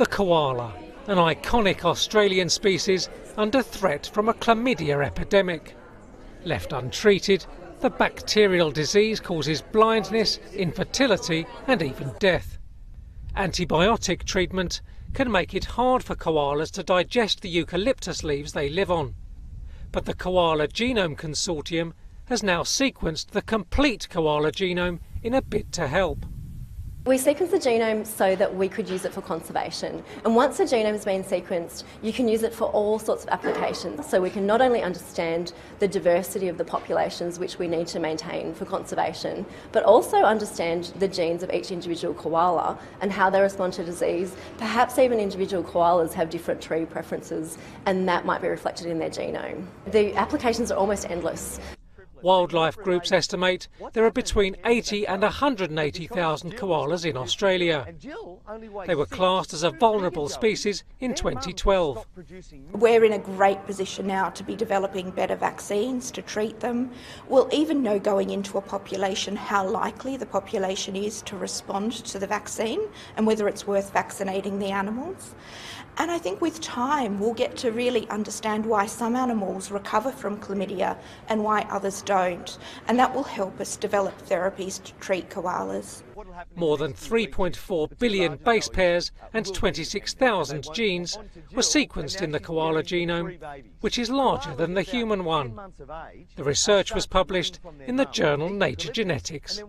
The koala, an iconic Australian species under threat from a chlamydia epidemic. Left untreated, the bacterial disease causes blindness, infertility and even death. Antibiotic treatment can make it hard for koalas to digest the eucalyptus leaves they live on. But the Koala Genome Consortium has now sequenced the complete koala genome in a bid to help. We sequenced the genome so that we could use it for conservation. And once the genome has been sequenced, you can use it for all sorts of applications. So we can not only understand the diversity of the populations which we need to maintain for conservation, but also understand the genes of each individual koala and how they respond to disease. Perhaps even individual koalas have different tree preferences, and that might be reflected in their genome. The applications are almost endless. Wildlife groups estimate there are between 80 and 180,000 koalas in Australia. They were classed as a vulnerable species in 2012. We're in a great position now to be developing better vaccines to treat them. We'll even know going into a population how likely the population is to respond to the vaccine and whether it's worth vaccinating the animals. And I think with time we'll get to really understand why some animals recover from chlamydia and why others don't. And that will help us develop therapies to treat koalas. More than 3.4 billion base pairs and 26,000 genes were sequenced in the koala genome, which is larger than the human one. The research was published in the journal Nature Genetics.